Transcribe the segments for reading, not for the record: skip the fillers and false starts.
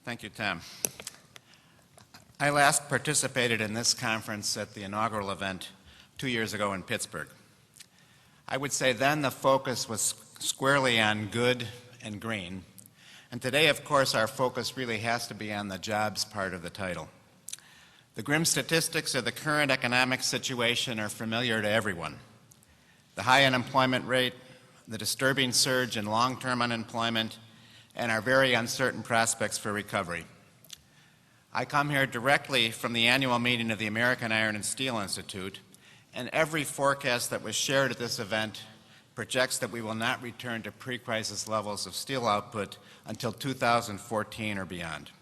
Thank you, Tom. I last participated in this conference at the inaugural event 2 years ago in Pittsburgh. I would say then the focus was squarely on good and green, and today, of course, our focus really has to be on the jobs part of the title. The grim statistics of the current economic situation are familiar to everyone. The high unemployment rate, the disturbing surge in long-term unemployment, and our very uncertain prospects for recovery. I come here directly from the annual meeting of the American Iron and Steel Institute, and every forecast that was shared at this event projects that we will not return to pre-crisis levels of steel output until 2014 or beyond.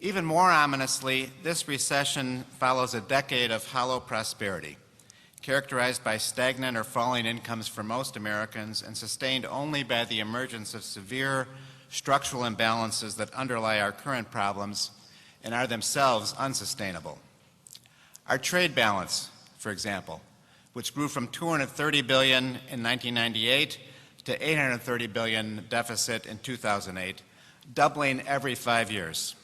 Even more ominously, this recession follows a decade of hollow prosperity, characterized by stagnant or falling incomes for most Americans and sustained only by the emergence of severe structural imbalances that underlie our current problems and are themselves unsustainable. Our trade balance, for example, which grew from $230 billion in 1998 to $830 billion deficit in 2008, doubling every 5 years.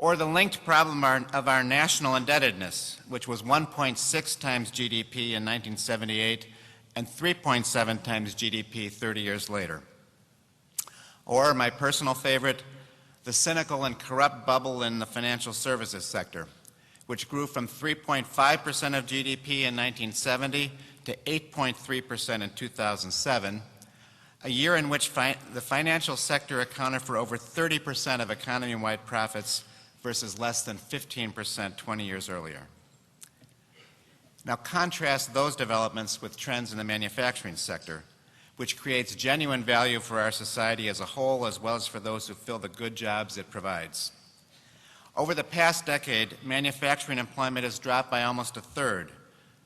Or the linked problem of our national indebtedness, which was 1.6 times GDP in 1978 and 3.7 times GDP 30 years later. Or my personal favorite, the cynical and corrupt bubble in the financial services sector, which grew from 3.5% of GDP in 1970 to 8.3% in 2007, a year in which the financial sector accounted for over 30% of economy-wide profits versus less than 15% 20 years earlier. Now contrast those developments with trends in the manufacturing sector, which creates genuine value for our society as a whole as well as for those who fill the good jobs it provides. Over the past decade, manufacturing employment has dropped by almost a third,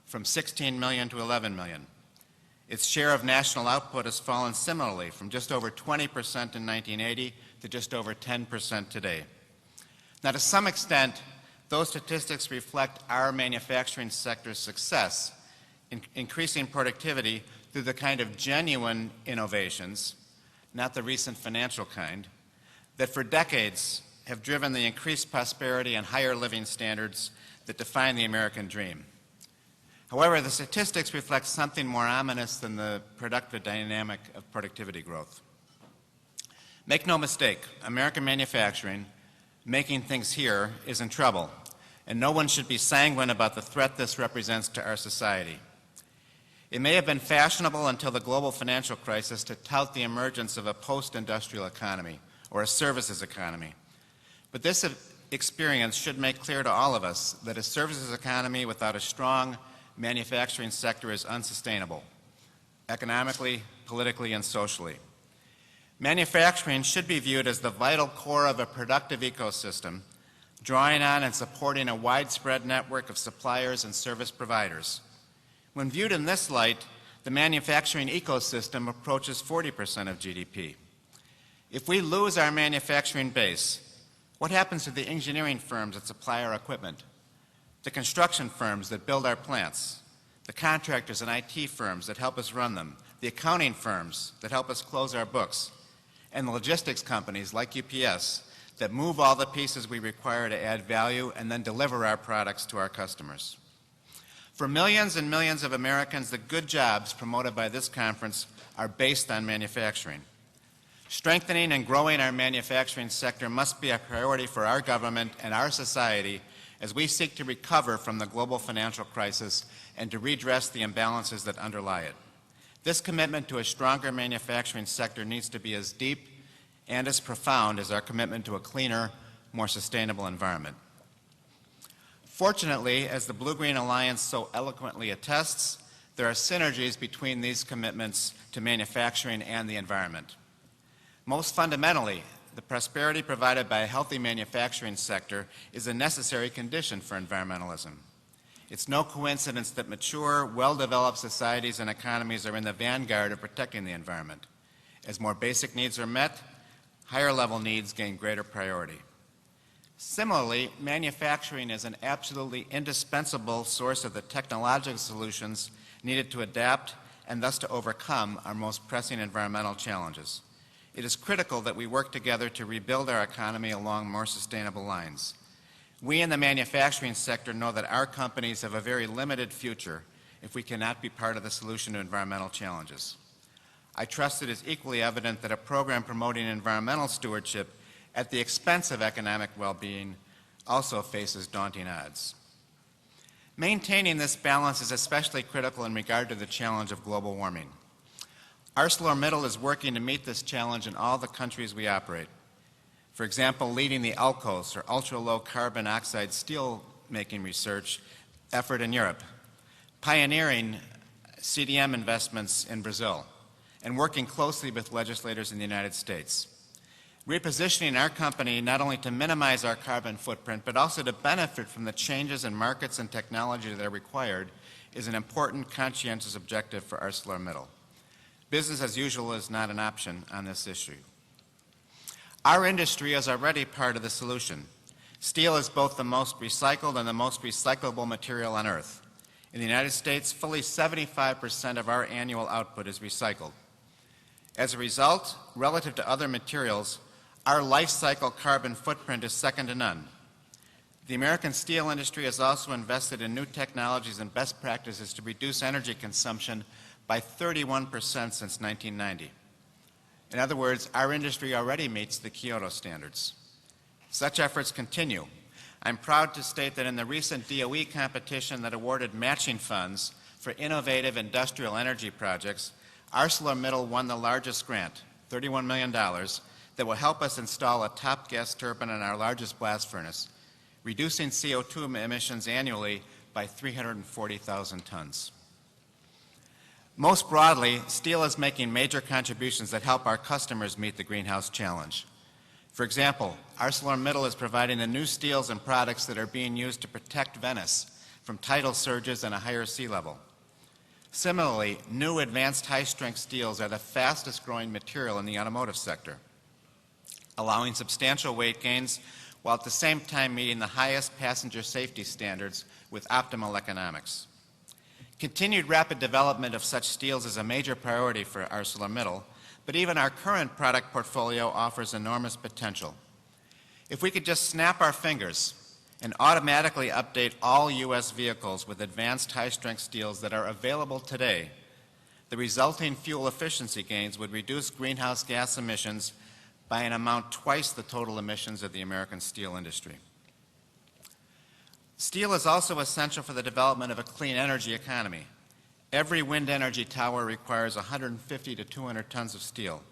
from 16 million to 11 million. Its share of national output has fallen similarly from just over 20% in 1980 to just over 10% today. Now, to some extent, those statistics reflect our manufacturing sector's success in increasing productivity through the kind of genuine innovations, not the recent financial kind, that for decades have driven the increased prosperity and higher living standards that define the American dream. However, the statistics reflect something more ominous than the productive dynamic of productivity growth. Make no mistake, American manufacturing, making things here, is in trouble, and no one should be sanguine about the threat this represents to our society. It may have been fashionable until the global financial crisis to tout the emergence of a post-industrial economy or a services economy. But this experience should make clear to all of us that a services economy without a strong manufacturing sector is unsustainable, economically, politically, and socially. Manufacturing should be viewed as the vital core of a productive ecosystem, drawing on and supporting a widespread network of suppliers and service providers. When viewed in this light, the manufacturing ecosystem approaches 40% of GDP. If we lose our manufacturing base, what happens to the engineering firms that supply our equipment, the construction firms that build our plants, the contractors and IT firms that help us run them, the accounting firms that help us close our books, and the logistics companies like UPS that move all the pieces we require to add value and then deliver our products to our customers? For millions and millions of Americans, the good jobs promoted by this conference are based on manufacturing. Strengthening and growing our manufacturing sector must be a priority for our government and our society as we seek to recover from the global financial crisis and to redress the imbalances that underlie it. This commitment to a stronger manufacturing sector needs to be as deep and as profound as our commitment to a cleaner, more sustainable environment. Fortunately, as the Blue-Green Alliance so eloquently attests, there are synergies between these commitments to manufacturing and the environment. Most fundamentally, the prosperity provided by a healthy manufacturing sector is a necessary condition for environmentalism. It's no coincidence that mature, well-developed societies and economies are in the vanguard of protecting the environment. As more basic needs are met, higher-level needs gain greater priority. Similarly, manufacturing is an absolutely indispensable source of the technological solutions needed to adapt and thus to overcome our most pressing environmental challenges. It is critical that we work together to rebuild our economy along more sustainable lines. We in the manufacturing sector know that our companies have a very limited future if we cannot be part of the solution to environmental challenges. I trust it is equally evident that a program promoting environmental stewardship at the expense of economic well-being also faces daunting odds. Maintaining this balance is especially critical in regard to the challenge of global warming. ArcelorMittal is working to meet this challenge in all the countries we operate. For example, leading the ULCOS, or ultra-low carbon oxide steel making research effort in Europe, pioneering CDM investments in Brazil, and working closely with legislators in the United States. Repositioning our company not only to minimize our carbon footprint, but also to benefit from the changes in markets and technology that are required is an important, conscientious objective for ArcelorMittal. Business as usual is not an option on this issue. Our industry is already part of the solution. Steel is both the most recycled and the most recyclable material on Earth. In the United States, fully 75% of our annual output is recycled. As a result, relative to other materials, our life cycle carbon footprint is second to none. The American steel industry has also invested in new technologies and best practices to reduce energy consumption by 31% since 1990. In other words, our industry already meets the Kyoto standards. Such efforts continue. I'm proud to state that in the recent DOE competition that awarded matching funds for innovative industrial energy projects, ArcelorMittal won the largest grant, $31 million, that will help us install a top gas turbine in our largest blast furnace, reducing CO2 emissions annually by 340,000 tons. Most broadly, steel is making major contributions that help our customers meet the greenhouse challenge. For example, ArcelorMittal is providing the new steels and products that are being used to protect Venice from tidal surges and a higher sea level. Similarly, new advanced high-strength steels are the fastest growing material in the automotive sector, allowing substantial weight gains while at the same time meeting the highest passenger safety standards with optimal economics. Continued rapid development of such steels is a major priority for ArcelorMittal, but even our current product portfolio offers enormous potential. If we could just snap our fingers and automatically update all U.S. vehicles with advanced high-strength steels that are available today, the resulting fuel efficiency gains would reduce greenhouse gas emissions by an amount twice the total emissions of the American steel industry. Steel is also essential for the development of a clean energy economy. Every wind energy tower requires 150 to 200 tons of steel.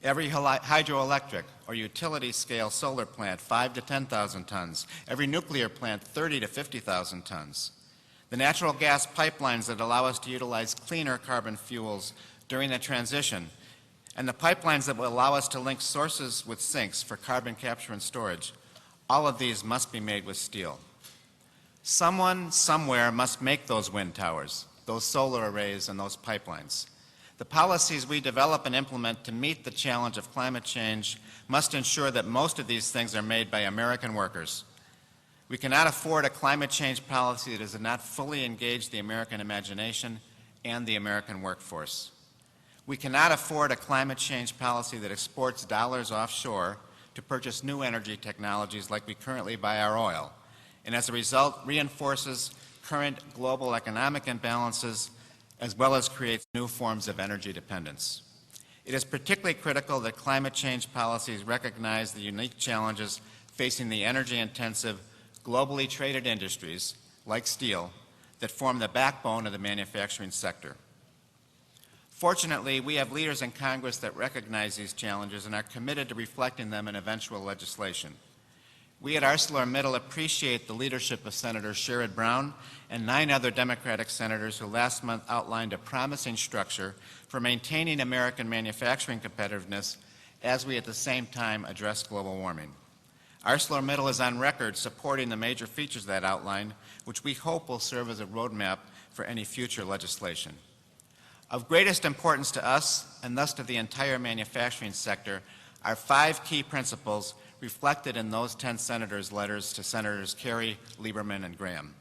Every hydroelectric or utility scale solar plant, 5 to 10,000 tons. Every nuclear plant, 30 to 50,000 tons. The natural gas pipelines that allow us to utilize cleaner carbon fuels during the transition, and the pipelines that will allow us to link sources with sinks for carbon capture and storage, all of these must be made with steel. Someone, somewhere must make those wind towers, those solar arrays, and those pipelines. The policies we develop and implement to meet the challenge of climate change must ensure that most of these things are made by American workers. We cannot afford a climate change policy that does not fully engage the American imagination and the American workforce. We cannot afford a climate change policy that exports dollars offshore to purchase new energy technologies like we currently buy our oil, and as a result reinforces current global economic imbalances as well as creates new forms of energy dependence. It is particularly critical that climate change policies recognize the unique challenges facing the energy-intensive, globally traded industries, like steel, that form the backbone of the manufacturing sector. Fortunately, we have leaders in Congress that recognize these challenges and are committed to reflecting them in eventual legislation. We at ArcelorMittal appreciate the leadership of Senator Sherrod Brown and 9 other Democratic senators who last month outlined a promising structure for maintaining American manufacturing competitiveness as we at the same time address global warming. ArcelorMittal is on record supporting the major features of that outline, which we hope will serve as a roadmap for any future legislation. Of greatest importance to us, and thus to the entire manufacturing sector, are 5 key principles reflected in those 10 senators' letters to Senators Kerry, Lieberman, and Graham.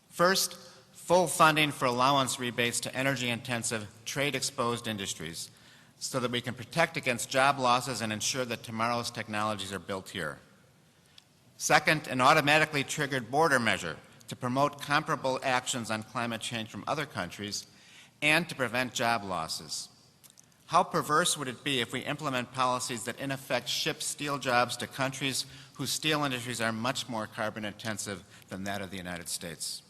First, full funding for allowance rebates to energy-intensive, trade-exposed industries, so that we can protect against job losses and ensure that tomorrow's technologies are built here. Second, an automatically triggered border measure to promote comparable actions on climate change from other countries and to prevent job losses. How perverse would it be if we implement policies that in effect ship steel jobs to countries whose steel industries are much more carbon intensive than that of the United States?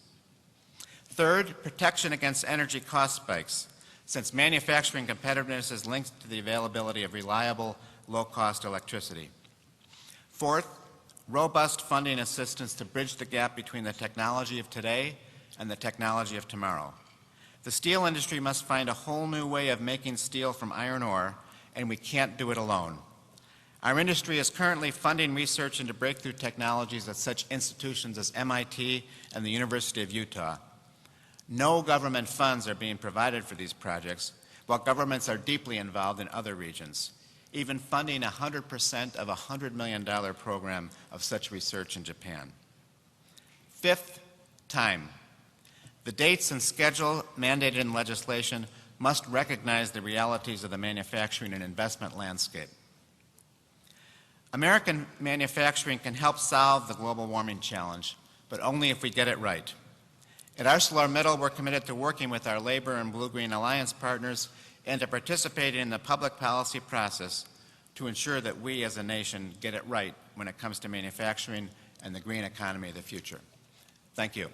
Third, protection against energy cost spikes, since manufacturing competitiveness is linked to the availability of reliable, low-cost electricity. Fourth, robust funding assistance to bridge the gap between the technology of today and the technology of tomorrow. The steel industry must find a whole new way of making steel from iron ore, and we can't do it alone. Our industry is currently funding research into breakthrough technologies at such institutions as MIT and the University of Utah. No government funds are being provided for these projects, while governments are deeply involved in other regions, even funding 100% of a $100 million program of such research in Japan. Fifth, time. The dates and schedule mandated in legislation must recognize the realities of the manufacturing and investment landscape. American manufacturing can help solve the global warming challenge, but only if we get it right. At ArcelorMittal, we're committed to working with our labor and blue-green alliance partners and to participate in the public policy process to ensure that we as a nation get it right when it comes to manufacturing and the green economy of the future. Thank you.